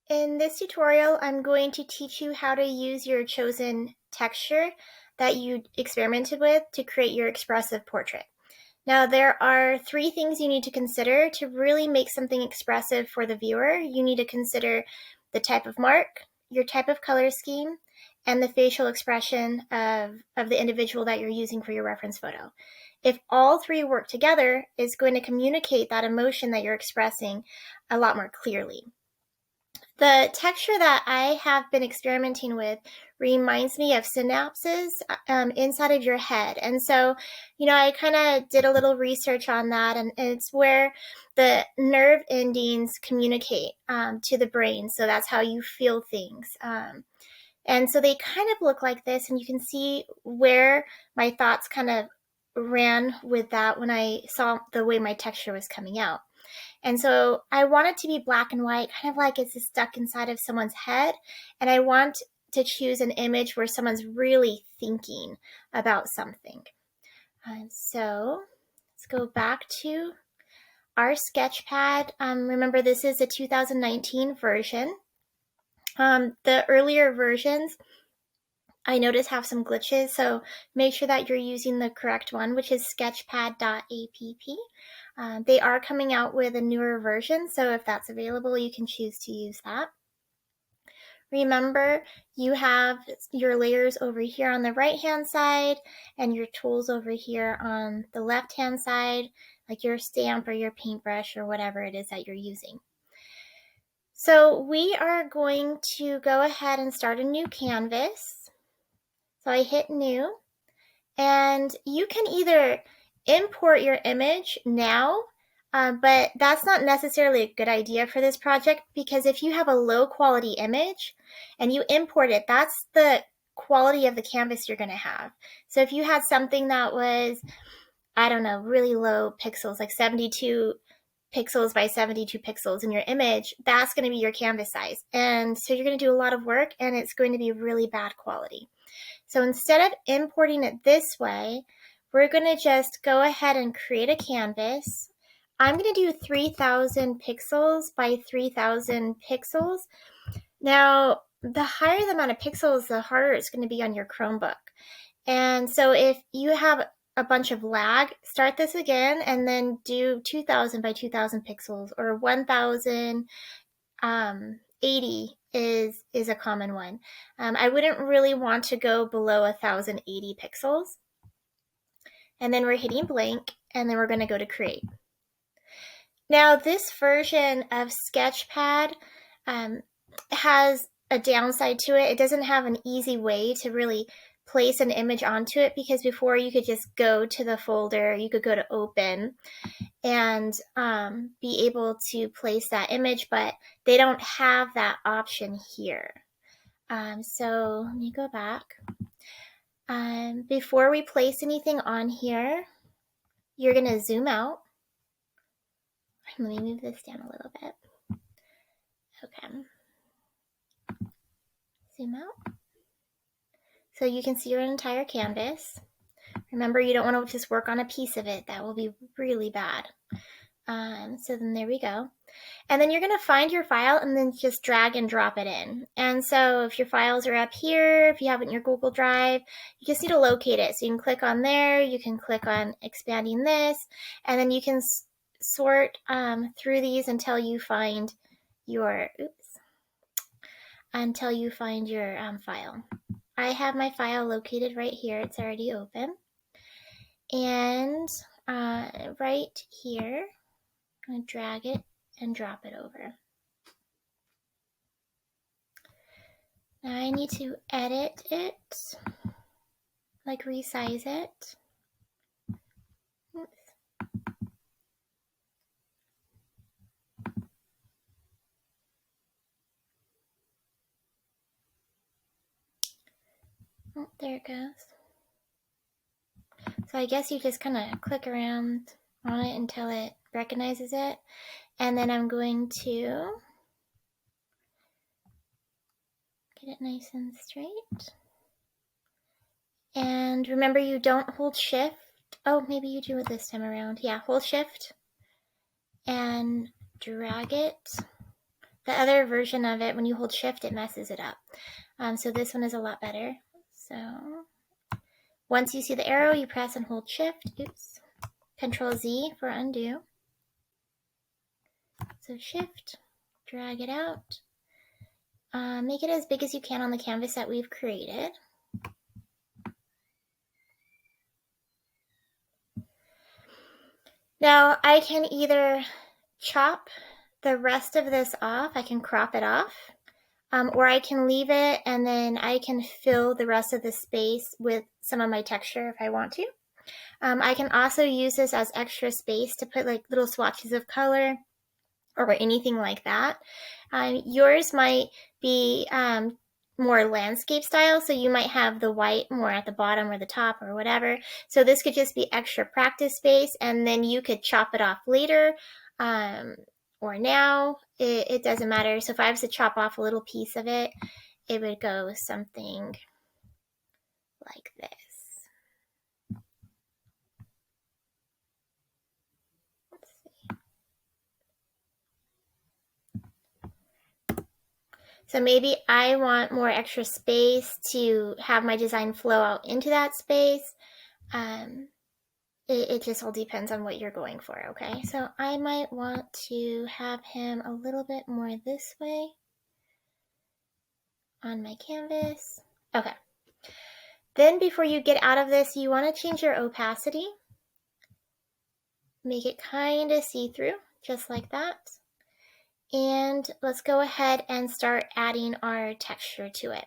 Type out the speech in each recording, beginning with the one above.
In this tutorial, I'm going to teach you how to use your chosen texture that you experimented with to create your expressive portrait. Now, there are 3 things you need to consider to really make something expressive for the viewer. You need to consider the type of mark, your type of color scheme, and the facial expression of the individual that you're using for your reference photo. If all 3 work together, it's going to communicate that emotion that you're expressing a lot more clearly. The texture that I have been experimenting with reminds me of synapses inside of your head. And so, I kind of did a little research on that, and it's where the nerve endings communicate to the brain. So that's how you feel things. And so they kind of look like this, and you can see where my thoughts kind of ran with that when I saw the way my texture was coming out. And so I want it to be black and white, kind of like it's stuck inside of someone's head. And I want to choose an image where someone's really thinking about something. So let's go back to our Sketchpad. Remember, this is a 2019 version. The earlier versions, I noticed, have some glitches, so make sure that you're using the correct one, which is sketchpad.app. They are coming out with a newer version, so if that's available, you can choose to use that. Remember, you have your layers over here on the right-hand side and your tools over here on the left-hand side, like your stamp or your paintbrush or whatever it is that you're using. So we are going to go ahead and start a new canvas. So I hit new, and you can either import your image now, but that's not necessarily a good idea for this project, because if you have a low quality image and you import it, that's the quality of the canvas you're going to have. So if you had something that was, I don't know, really low pixels, like 72 pixels by 72 pixels in your image, that's going to be your canvas size. And so you're going to do a lot of work, and it's going to be really bad quality. So instead of importing it this way, we're going to just go ahead and create a canvas. I'm going to do 3000 pixels by 3000 pixels. Now, the higher the amount of pixels, the harder it's going to be on your Chromebook. And so if you have a bunch of lag, start this again and then do 2000 by 2000 pixels, or 1080 is a common one. I wouldn't really want to go below 1080 pixels. And then we're hitting blank, and then we're going to go to create. Now, this version of Sketchpad has a downside to it. It doesn't have an easy way to really place an image onto it, because before you could just go to the folder, you could go to open and be able to place that image, but they don't have that option here. So let me go back. Before we place anything on here, you're going to zoom out. Let me move this down a little bit. Okay. Zoom out. So you can see your entire canvas. Remember, you don't want to just work on a piece of it. That will be really bad. So then there we go. And then you're going to find your file and then just drag and drop it in. And so if your files are up here, if you have it in your Google Drive, you just need to locate it. So you can click on there, you can click on expanding this, and then you can sort through these until you find your, file. I have my file located right here. It's already open. And right here, I'm going to drag it and drop it over. Now I need to edit it, like resize it. Oops. Oh, there it goes. So I guess you just kind of click around on it until it recognizes it. And then I'm going to get it nice and straight. And remember, you don't hold shift. Oh, maybe you do it this time around. Yeah, hold shift and drag it. the other version of it, when you hold shift, it messes it up. So this one is a lot better. So once you see the arrow, you press and hold shift. Oops. Control Z for undo. So shift, drag it out. Make it as big as you can on the canvas that we've created. Now I can either chop the rest of this off, I can crop it off, or I can leave it and then I can fill the rest of the space with some of my texture if I want to. I can also use this as extra space to put like little swatches of color or anything like that. Yours might be more landscape style, so you might have the white more at the bottom or the top or whatever. So this could just be extra practice space, and then you could chop it off later or now. It doesn't matter. So if I was to chop off a little piece of it, it would go something like this. So maybe I want more extra space to have my design flow out into that space. It just all depends on what you're going for, okay? So I might want to have him a little bit more this way on my canvas. Okay. Then before you get out of this, you want to change your opacity. Make it kind of see-through, just like that. And let's go ahead and start adding our texture to it.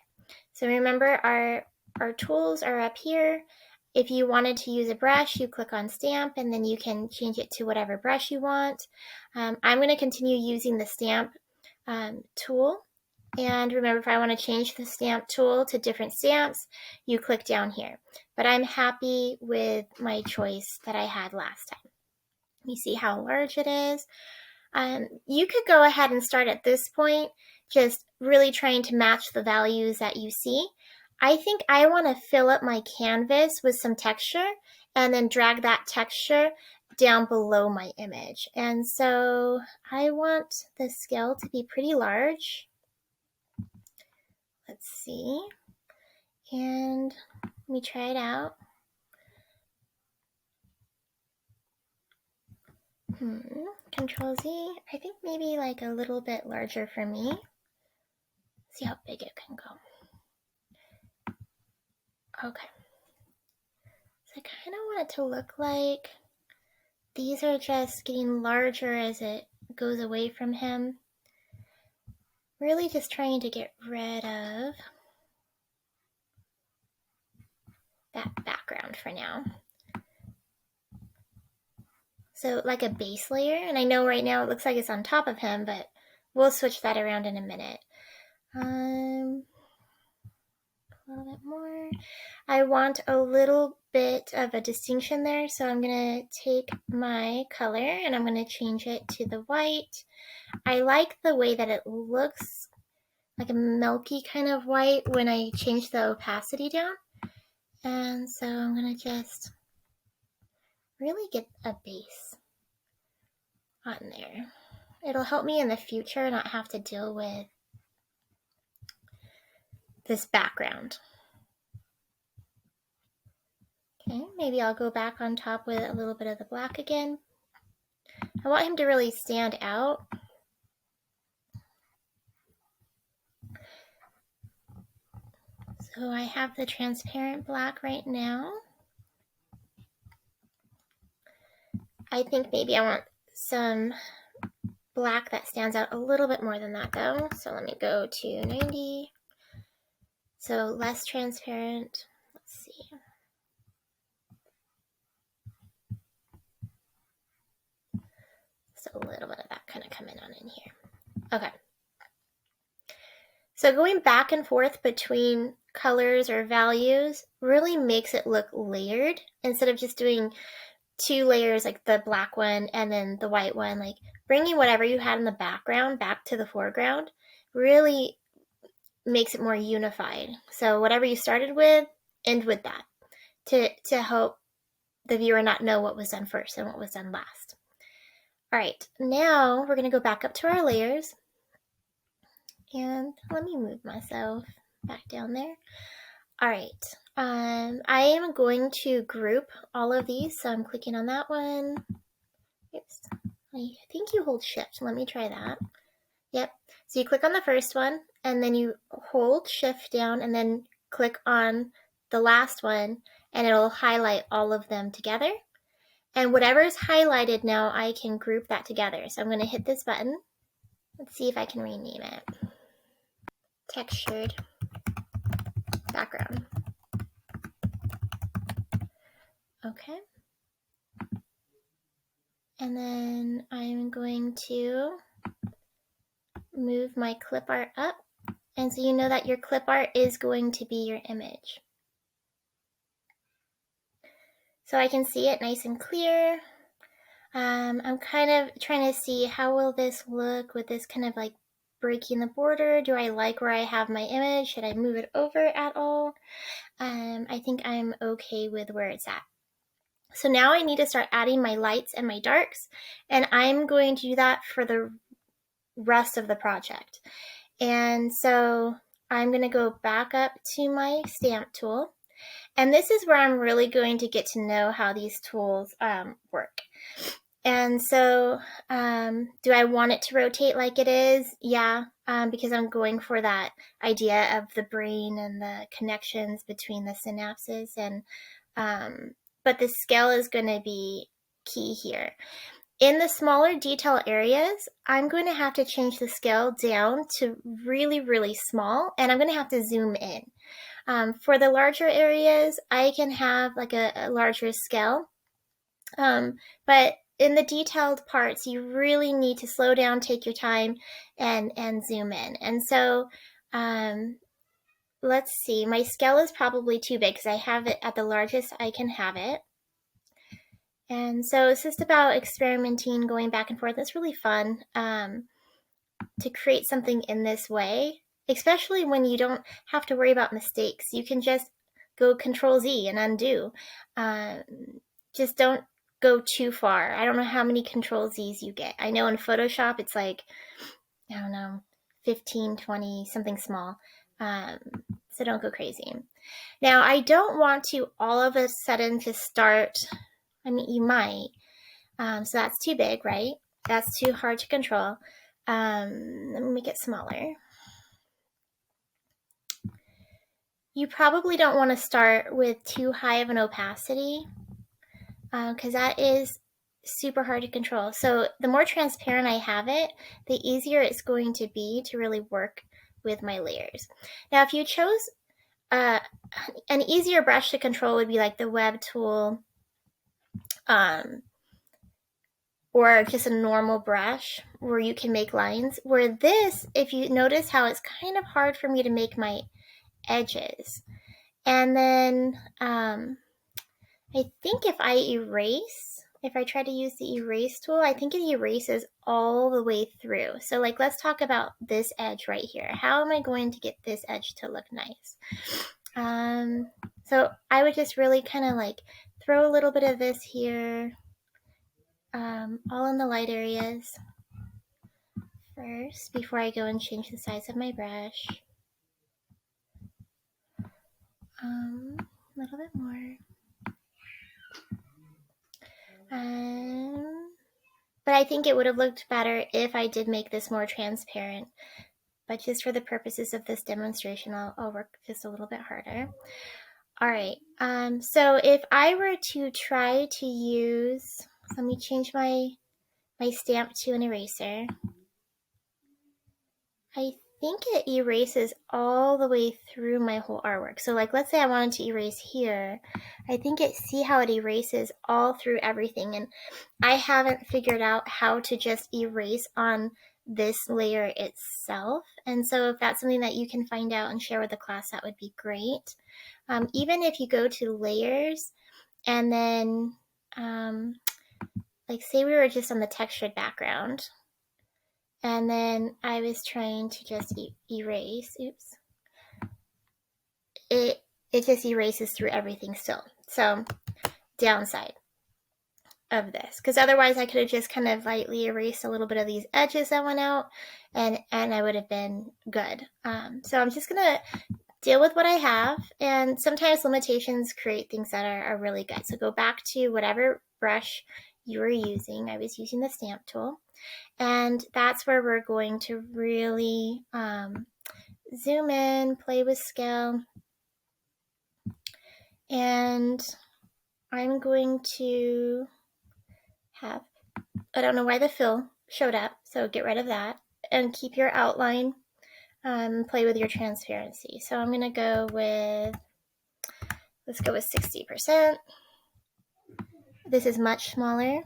So remember our tools are up here. If you wanted to use a brush, you click on stamp and then you can change it to whatever brush you want. I'm going to continue using the stamp tool. And remember, if I want to change the stamp tool to different stamps, you click down here. But I'm happy with my choice that I had last time. You see how large it is? You could go ahead and start at this point, just really trying to match the values that you see. I think I want to fill up my canvas with some texture and then drag that texture down below my image. And so I want the scale to be pretty large. Let's see. And let me try it out. Control Z. I think maybe like a little bit larger for me. See how big it can go. Okay. So I kind of want it to look like these are just getting larger as it goes away from him. Really just trying to get rid of that background for now. So like a base layer, and I know right now it looks like it's on top of him, but we'll switch that around in a minute. A little bit more. I want a little bit of a distinction there, so I'm going to take my color and I'm going to change it to the white. I like the way that it looks, like a milky kind of white when I change the opacity down. And so I'm going to just really get a base on there. It'll help me in the future not have to deal with this background. Okay, maybe I'll go back on top with a little bit of the black again. I want him to really stand out. So I have the transparent black right now. I think maybe I want some black that stands out a little bit more than that though. So let me go to 90. So less transparent. Let's see. So a little bit of that kind of coming on in here. Okay. So going back and forth between colors or values really makes it look layered instead of just doing two layers, like the black one and then the white one. Like bringing whatever you had in the background back to the foreground really makes it more unified. So whatever you started with, end with that to help the viewer not know what was done first and what was done last. All right, now we're going to go back up to our layers. And let me move myself back down there. All right. I am going to group all of these. So I'm clicking on that one. Oops. I think you hold shift. Let me try that. Yep. So you click on the first one and then you hold shift down and then click on the last one and it'll highlight all of them together. And whatever is highlighted now, I can group that together. So I'm going to hit this button. Let's see if I can rename it. Textured background. Okay. And then I'm going to move my clip art up. And so you know that your clip art is going to be your image. So I can see it nice and clear. I'm kind of trying to see how will this look with this kind of like breaking the border. Do I like where I have my image? Should I move it over at all? I think I'm okay with where it's at. So now I need to start adding my lights and my darks, and I'm going to do that for the rest of the project. And so I'm going to go back up to my stamp tool, and this is where I'm really going to get to know how these tools work. And so do I want it to rotate like it is? Yeah, because I'm going for that idea of the brain and the connections between the synapses. And but the scale is going to be key here. In the smaller detail areas, I'm going to have to change the scale down to really, really small, and I'm going to have to zoom in. For the larger areas, I can have like a larger scale, but in the detailed parts, you really need to slow down, take your time, and zoom in. And so let's see, my scale is probably too big because I have it at the largest I can have it. And so it's just about experimenting, going back and forth. It's really fun to create something in this way, especially when you don't have to worry about mistakes. You can just go Control Z and undo. Just don't go too far. I don't know how many Control Z's you get. I know in Photoshop it's like, I don't know, 15, 20, something small. So don't go crazy. Now, I don't want to all of a sudden just start, I mean, you might. So that's too big, right? That's too hard to control. Let me make it smaller. You probably don't want to start with too high of an opacity because that is super hard to control. So the more transparent I have it, the easier it's going to be to really work with my layers. Now, if you chose an easier brush to control would be like the web tool or just a normal brush where you can make lines. Where this, if you notice how it's kind of hard for me to make my edges. And then I think if I erase, if I try to use the erase tool, I think it erases all the way through. So like, let's talk about this edge right here. How am I going to get this edge to look nice? So I would just really kind of like throw a little bit of this here, all in the light areas first before I go and change the size of my brush. A little bit more. But I think it would have looked better if I did make this more transparent. But just for the purposes of this demonstration, I'll work just a little bit harder. All right, so if I were to try to use, let me change my stamp to an eraser. I think it erases all the way through my whole artwork. So like, let's say I wanted to erase here. I think see how it erases all through everything. And I haven't figured out how to just erase on this layer itself. And so if that's something that you can find out and share with the class, that would be great. Even if you go to layers and then like say we were just on the textured background. And then I was trying to just erase, oops. It just erases through everything still. So, downside. of this, because otherwise I could have just kind of lightly erased a little bit of these edges that went out, and I would have been good. So I'm just gonna deal with what I have, and sometimes limitations create things that are really good. So go back to whatever brush you were using. I was using the stamp tool, and that's where we're going to really zoom in, play with scale, and I'm going to have, I don't know why the fill showed up, so get rid of that and keep your outline, play with your transparency. So I'm gonna go with, let's go with 60%. This is much smaller.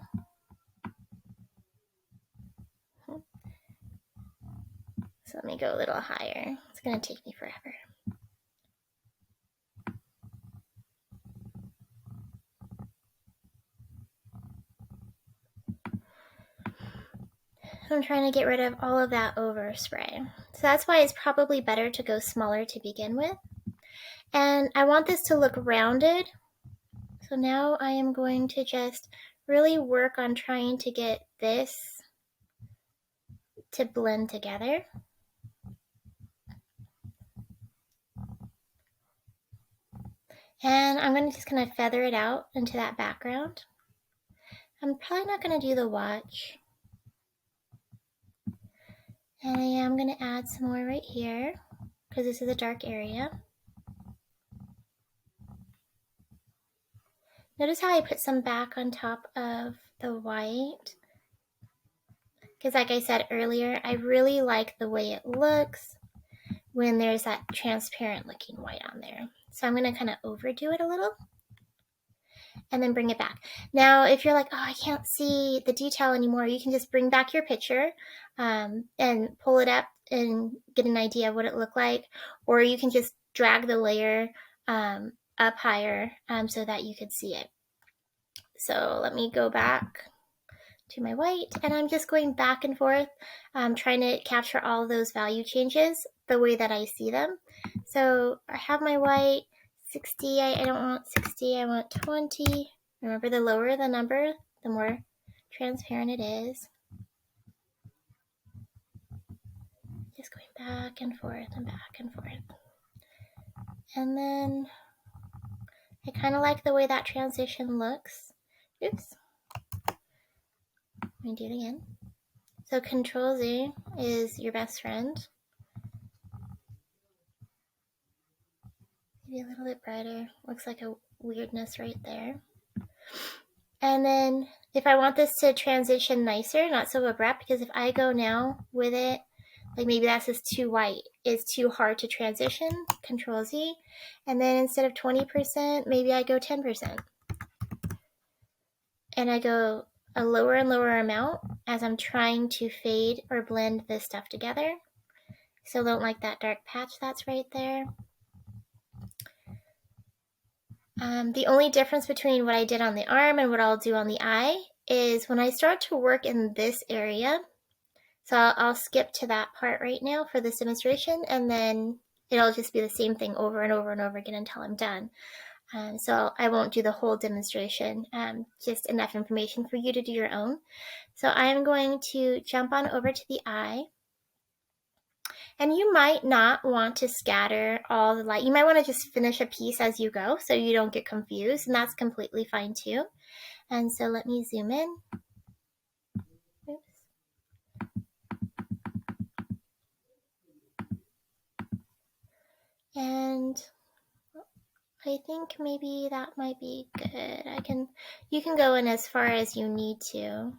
So let me go a little higher. It's gonna take me forever. I'm trying to get rid of all of that overspray. So that's why it's probably better to go smaller to begin with. And I want this to look rounded. So now I am going to just really work on trying to get this to blend together. And I'm going to just kind of feather it out into that background. I'm probably not going to do the watch. And I am going to add some more right here, because this is a dark area. Notice how I put some back on top of the white, because like I said earlier, I really like the way it looks when there's that transparent looking white on there. So I'm going to kind of overdo it a little and then bring it back. Now, if you're like, oh, I can't see the detail anymore, you can just bring back your picture and pull it up and get an idea of what it looked like, or you can just drag the layer up higher so that you could see it. So let me go back to my white, and I'm just going back and forth, trying to capture all of those value changes the way that I see them. So I have my white, 60, I don't want 60, I want 20. Remember, the lower the number, the more transparent it is. Just going back and forth and back and forth. And then I kind of like the way that transition looks. Oops. Let me do it again. So Control Z is your best friend. Maybe a little bit brighter. Looks like a weirdness right there. And then if I want this to transition nicer, not so abrupt, because if I go now with it, like maybe that's just too white, it's too hard to transition, Control Z. And then instead of 20%, maybe I go 10%. And I go a lower and lower amount as I'm trying to fade or blend this stuff together. So don't like that dark patch that's right there. The only difference between what I did on the arm and what I'll do on the eye is when I start to work in this area, so I'll skip to that part right now for this demonstration, and then it'll just be the same thing over and over and over again until I'm done. So I won't do the whole demonstration, just enough information for you to do your own. So I'm going to jump on over to the eye. And you might not want to scatter all the light. You might want to just finish a piece as you go so you don't get confused, and that's completely fine too. And so let me zoom in. Oops. And I think maybe that might be good. You can go in as far as you need to.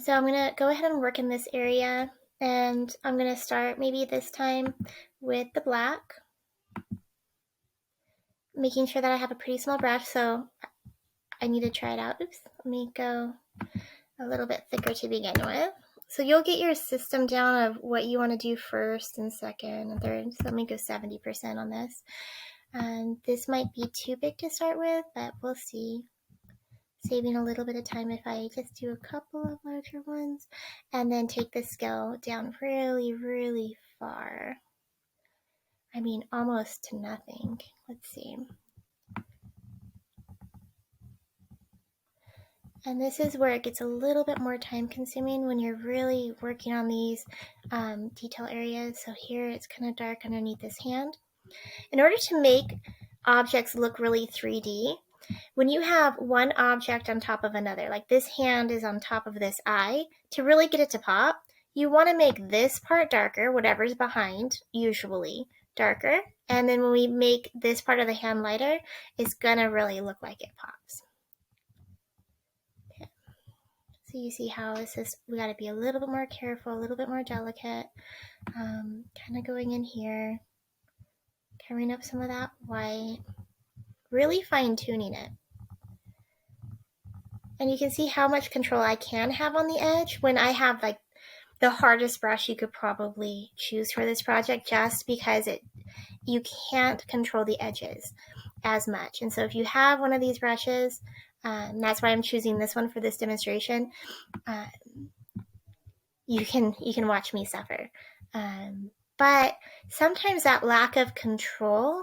So I'm going to go ahead and work in this area, and I'm going to start maybe this time with the black, making sure that I have a pretty small brush, so I need to try it out. Oops, let me go a little bit thicker to begin with. So you'll get your system down of what you want to do first and second and third. So let me go 70% on this. And this might be too big to start with, but we'll see. Saving a little bit of time if I just do a couple of larger ones and then take the scale down really, really far. I mean, almost to nothing. Let's see. And this is where it gets a little bit more time consuming when you're really working on these detail areas. So here it's kind of dark underneath this hand. In order to make objects look really 3D, when you have one object on top of another, like this hand is on top of this eye, to really get it to pop, you want to make this part darker, whatever's behind, usually darker. And then when we make this part of the hand lighter, it's going to really look like it pops. Okay. So you see how this is, we got to be a little bit more careful, a little bit more delicate, kind of going in here, covering up some of that white, really fine tuning it. And you can see how much control I can have on the edge when I have like the hardest brush you could probably choose for this project, just because you can't control the edges as much. And so if you have one of these brushes, that's why I'm choosing this one for this demonstration, you can watch me suffer. But sometimes that lack of control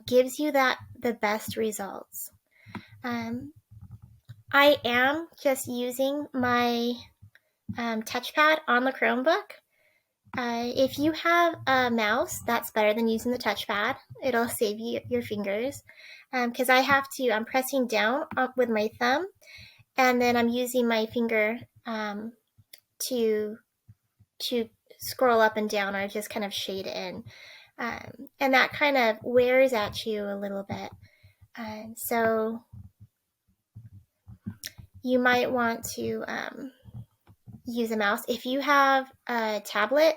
gives you the best results. I am just using my touchpad on the Chromebook. If you have a mouse, that's better than using the touchpad. It'll save you your fingers. Because I'm pressing down with my thumb, and then I'm using my finger to scroll up and down, or just kind of shade in. And that kind of wears at you a little bit. So you might want to use a mouse. If you have a tablet,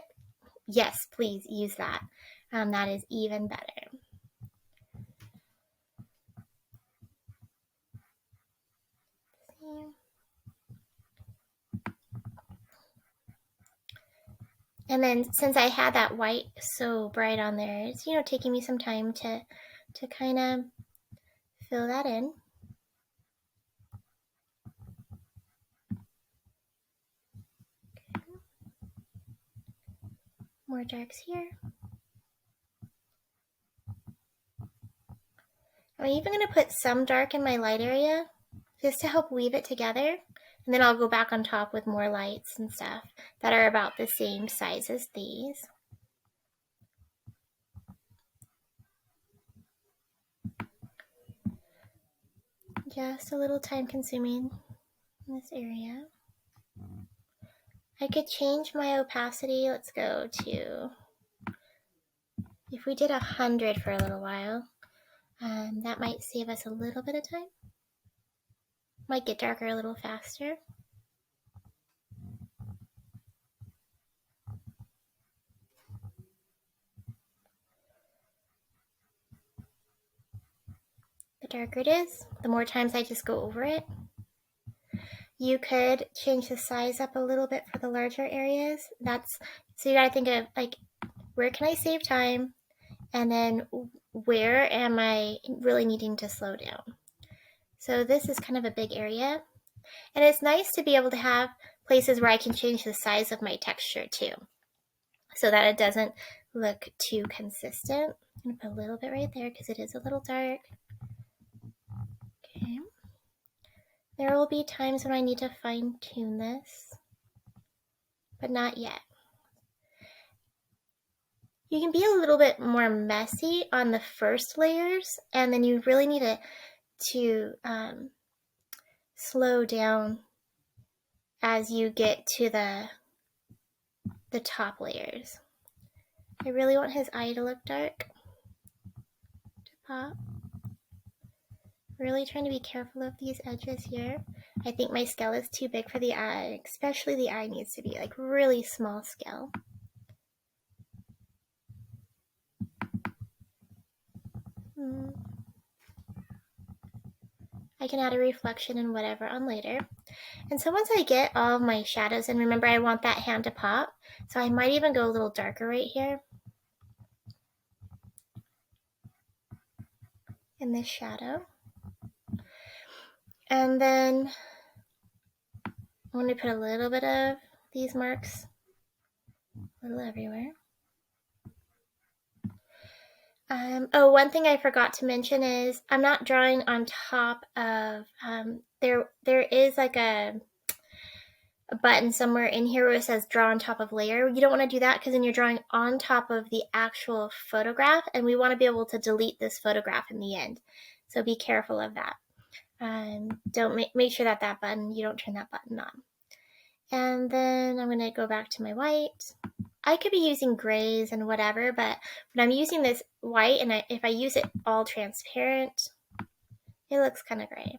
yes, please use that. That is even better. And then since I had that white so bright on there, it's taking me some time to kind of fill that in. Okay. More darks here. I'm even going to put some dark in my light area just to help weave it together. And then I'll go back on top with more lights and stuff that are about the same size as these. Just a little time consuming in this area. I could change my opacity. Let's go to, if we did 100 for a little while, that might save us a little bit of time. Might get darker a little faster. The darker it is, the more times I just go over it. You could change the size up a little bit for the larger areas. So you gotta think of like, where can I save time? And then where am I really needing to slow down? So this is kind of a big area. And it's nice to be able to have places where I can change the size of my texture too, so that it doesn't look too consistent. I'm gonna put a little bit right there because it is a little dark. Okay. There will be times when I need to fine tune this, but not yet. You can be a little bit more messy on the first layers, and then you really need to slow down as you get to the top layers. I really want his eye to look dark to pop. Really trying to be careful of these edges here. I think my scale is too big for the eye, especially the eye needs to be like really small scale. I can add a reflection and whatever on later. And so once I get all of my shadows, and remember I want that hand to pop, so I might even go a little darker right here in this shadow. And then I'm going to put a little bit of these marks a little everywhere. Oh, one thing I forgot to mention is I'm not drawing on top of, there is like a button somewhere in here where it says draw on top of layer. You don't want to do that because then you're drawing on top of the actual photograph, and we want to be able to delete this photograph in the end. So be careful of that. Don't make sure that button, you don't turn that button on. And then I'm going to go back to my white. I could be using grays and whatever, but when I'm using this white and if I use it all transparent, it looks kind of gray.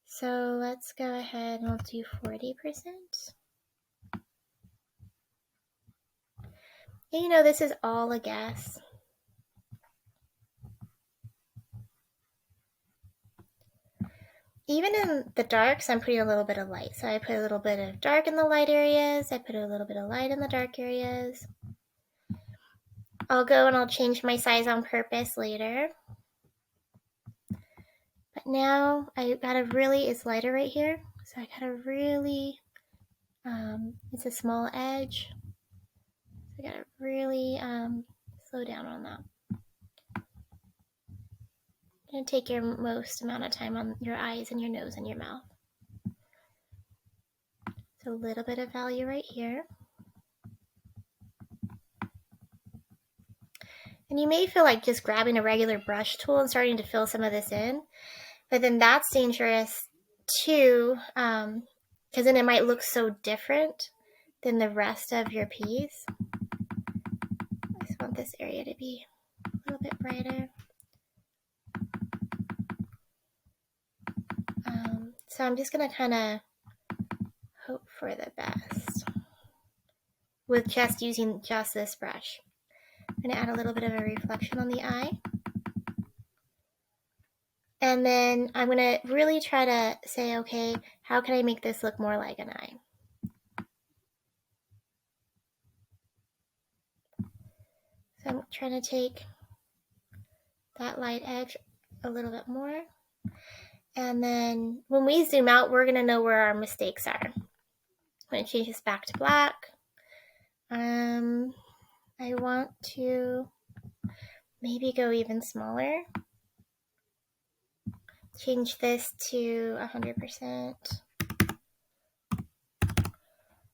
So let's go ahead and we'll do 40%. And you know, this is all a guess. Even in the darks, I'm putting a little bit of light. So I put a little bit of dark in the light areas. I put a little bit of light in the dark areas. I'll go and I'll change my size on purpose later. But now I gotta really, it's lighter right here. So I gotta really, it's a small edge. So I gotta really slow down on that. You're gonna take your most amount of time on your eyes and your nose and your mouth. So a little bit of value right here. And you may feel like just grabbing a regular brush tool and starting to fill some of this in, but then that's dangerous too, because then it might look so different than the rest of your piece. I just want this area to be a little bit brighter. So I'm just gonna kind of hope for the best with just using just this brush. I'm gonna add a little bit of a reflection on the eye. And then I'm gonna really try to say, okay, how can I make this look more like an eye? So I'm trying to take that light edge a little bit more. And then when we zoom out, we're gonna know where our mistakes are. I'm gonna change this back to black. I want to maybe go even smaller. Change this to 100%.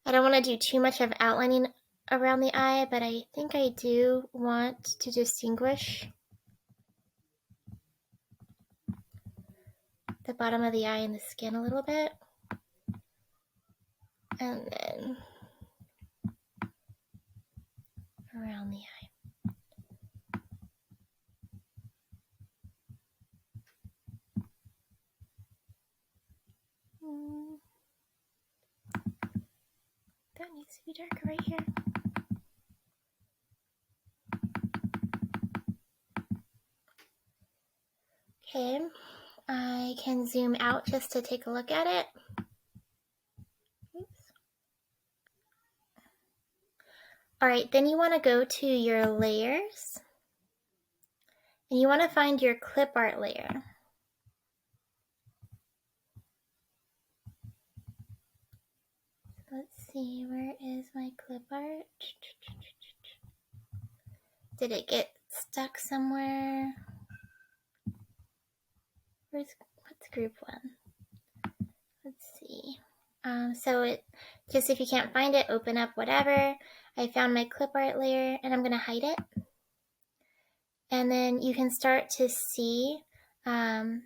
I don't want to do too much of outlining around the eye, but I think I do want to distinguish the bottom of the eye and the skin a little bit. And then around the eye. That needs to be darker right here. Okay, I can zoom out just to take a look at it. Oops. All right, then you want to go to your layers and you want to find your clip art layer. Let's see, where is my clip art? Did it get stuck somewhere? What's group one? Let's see. So it just, if you can't find it, open up whatever. I found my clip art layer and I'm gonna hide it. And then you can start to see, start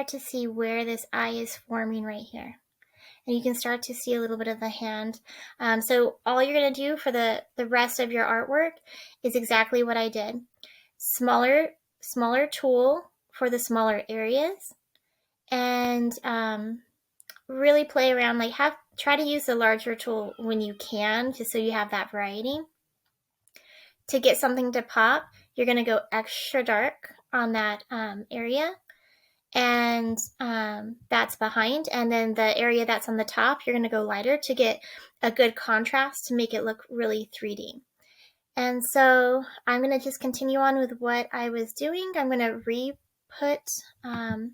to see where this eye is forming right here. And you can start to see a little bit of the hand. So all you're gonna do for the rest of your artwork is exactly what I did. Smaller tool for the smaller areas, and really play around, like try to use the larger tool when you can, just so you have that variety. To get something to pop, you're gonna go extra dark on that area, and that's behind, and then the area that's on the top, you're gonna go lighter to get a good contrast to make it look really 3D. And so I'm gonna just continue on with what I was doing. I'm gonna re-put the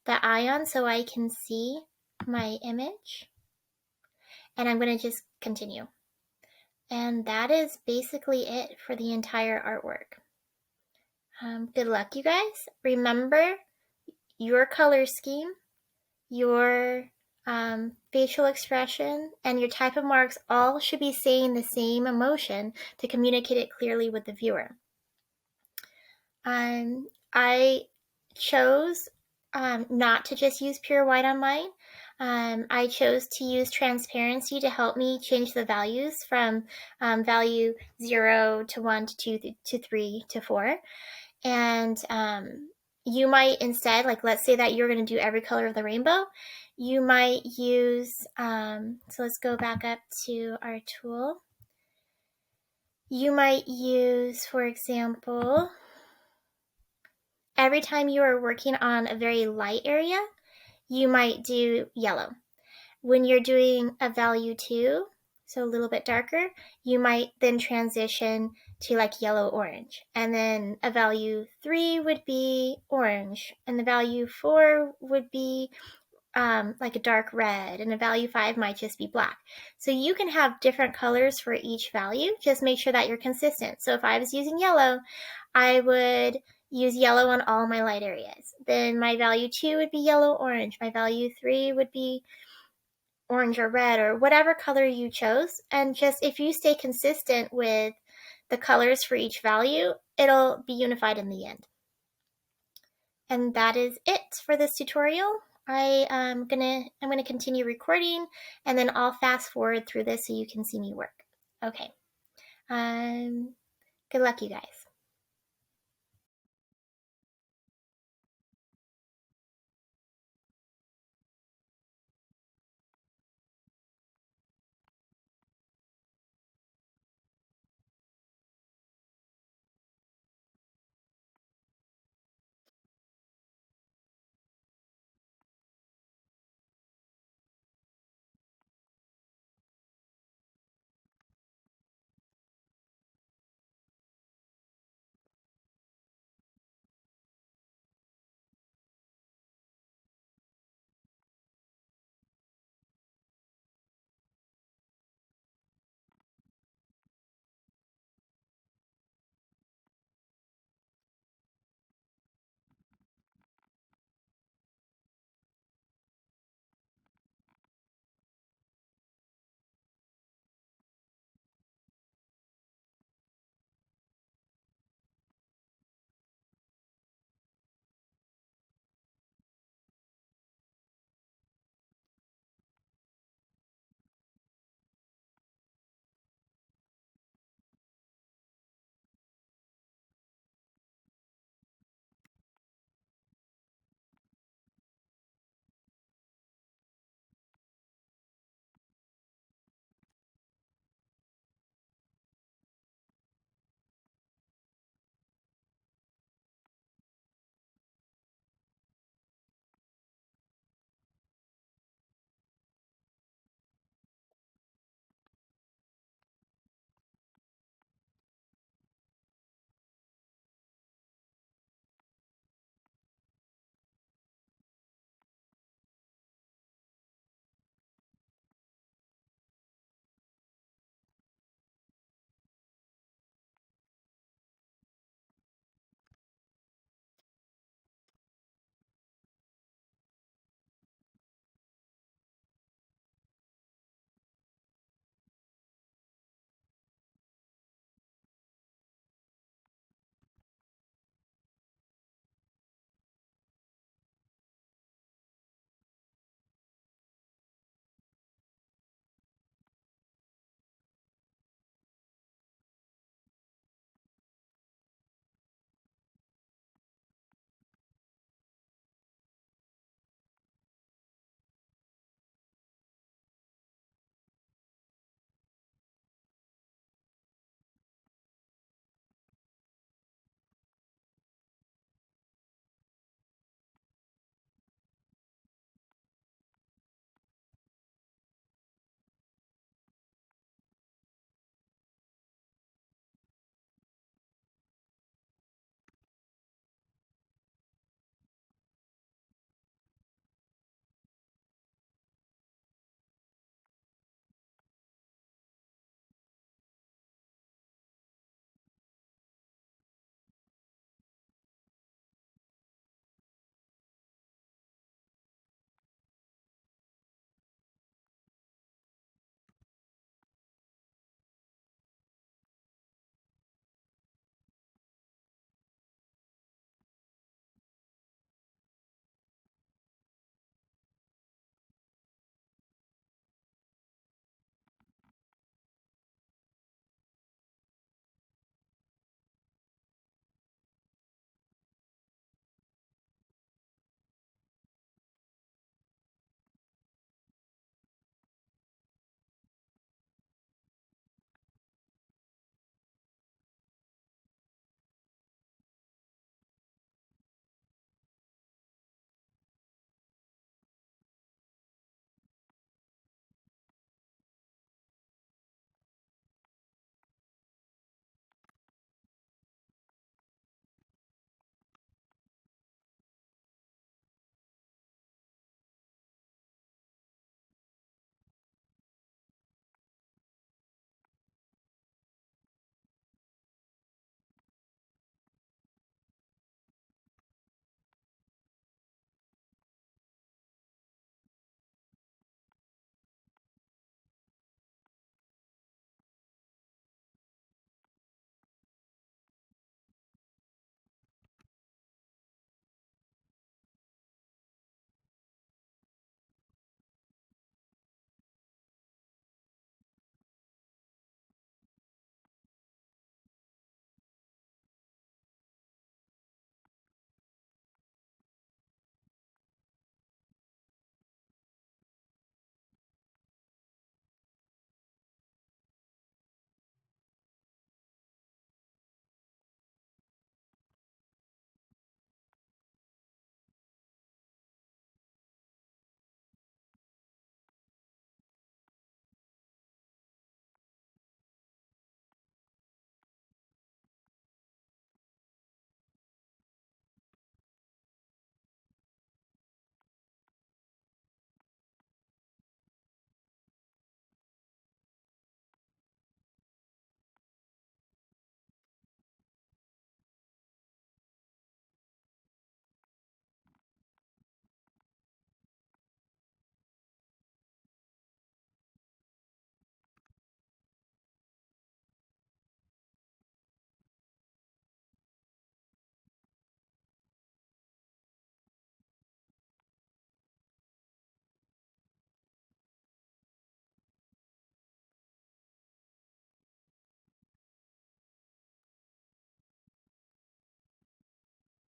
eye on so I can see my image, and I'm gonna just continue. And that is basically it for the entire artwork. Good luck, you guys. Remember, your color scheme, your facial expression, and your type of marks all should be saying the same emotion to communicate it clearly with the viewer. I chose not to just use pure white on mine. I chose to use transparency to help me change the values from value 0 to 1 to 2 to 3 to 4. And you might instead, like let's say that you're going to do every color of the rainbow, you might use, so let's go back up to our tool. You might use, for example, every time you are working on a very light area, you might do yellow. When you're doing a value 2, so a little bit darker, you might then transition to like yellow orange. And then a value 3 would be orange. And the value 4 would be like a dark red. And a value 5 might just be black. So you can have different colors for each value. Just make sure that you're consistent. So if I was using yellow, I would use yellow on all my light areas. Then my value 2 would be yellow orange. My value 3 would be orange or red or whatever color you chose. And just if you stay consistent with the colors for each value, it'll be unified in the end. And that is it for this tutorial. I'm gonna continue recording, and then I'll fast forward through this so you can see me work. Okay. Good luck, you guys.